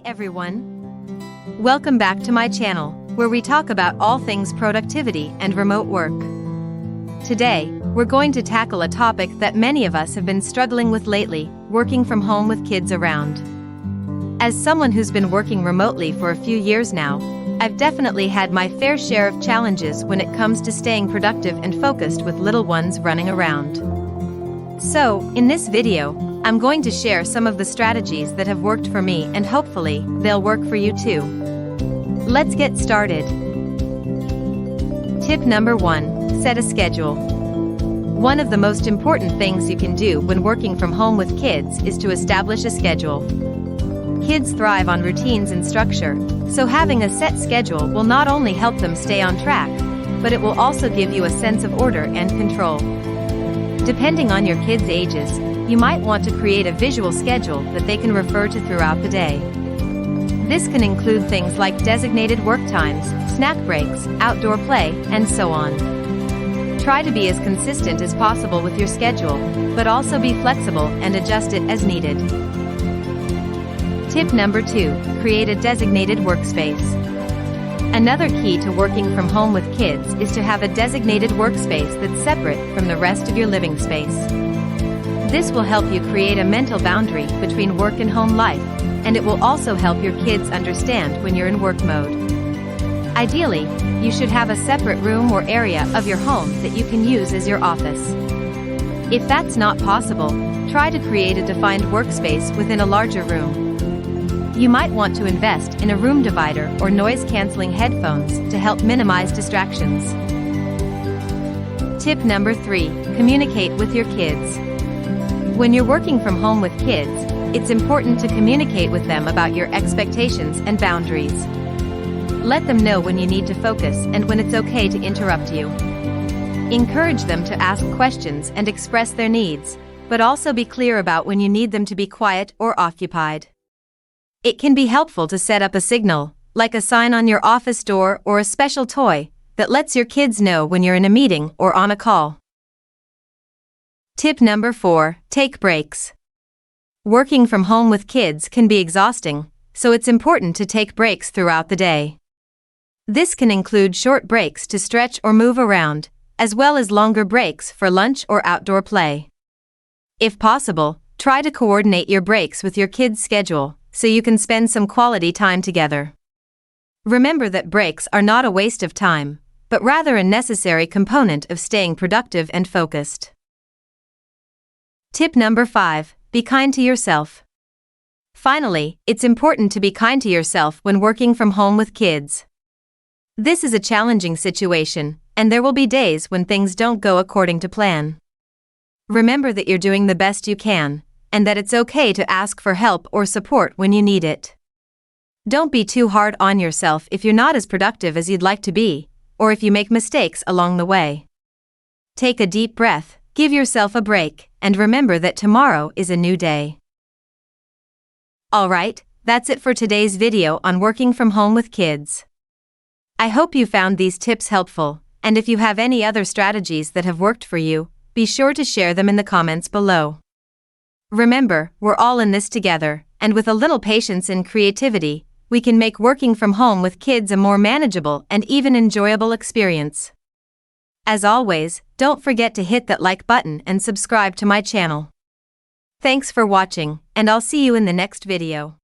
Hey everyone! Welcome back to my channel, where we talk about all things productivity and remote work. Today, we're going to tackle a topic that many of us have been struggling with lately: working from home with kids around. As someone who's been working remotely for a few years now, I've definitely had my fair share of challenges when it comes to staying productive and focused with little ones running around. So, in this video, I'm going to share some of the strategies that have worked for me, and hopefully, they'll work for you too. Let's get started. Tip number 1, set a schedule. One of the most important things you can do when working from home with kids is to establish a schedule. Kids thrive on routines and structure, so having a set schedule will not only help them stay on track, but it will also give you a sense of order and control. Depending on your kids' ages, you might want to create a visual schedule that they can refer to throughout the day. This can include things like designated work times, snack breaks, outdoor play, and so on. Try to be as consistent as possible with your schedule, but also be flexible and adjust it as needed. Tip number 2, create a designated workspace. Another key to working from home with kids is to have a designated workspace that's separate from the rest of your living space. This will help you create a mental boundary between work and home life, and it will also help your kids understand when you're in work mode. Ideally, you should have a separate room or area of your home that you can use as your office. If that's not possible, try to create a defined workspace within a larger room. You might want to invest in a room divider or noise-canceling headphones to help minimize distractions. Tip number 3, communicate with your kids. When you're working from home with kids, it's important to communicate with them about your expectations and boundaries. Let them know when you need to focus and when it's okay to interrupt you. Encourage them to ask questions and express their needs, but also be clear about when you need them to be quiet or occupied. It can be helpful to set up a signal, like a sign on your office door or a special toy, that lets your kids know when you're in a meeting or on a call. Tip number 4, take breaks. Working from home with kids can be exhausting, so it's important to take breaks throughout the day. This can include short breaks to stretch or move around, as well as longer breaks for lunch or outdoor play. If possible, try to coordinate your breaks with your kids' schedule, so you can spend some quality time together. Remember that breaks are not a waste of time, but rather a necessary component of staying productive and focused. Tip number 5, be kind to yourself. Finally, it's important to be kind to yourself when working from home with kids. This is a challenging situation, and there will be days when things don't go according to plan. Remember that you're doing the best you can, and that it's okay to ask for help or support when you need it. Don't be too hard on yourself if you're not as productive as you'd like to be, or if you make mistakes along the way. Take a deep breath, give yourself a break, and remember that tomorrow is a new day. Alright, that's it for today's video on working from home with kids. I hope you found these tips helpful, and if you have any other strategies that have worked for you, be sure to share them in the comments below. Remember, we're all in this together, and with a little patience and creativity, we can make working from home with kids a more manageable and even enjoyable experience. As always, don't forget to hit that like button and subscribe to my channel. Thanks for watching, and I'll see you in the next video.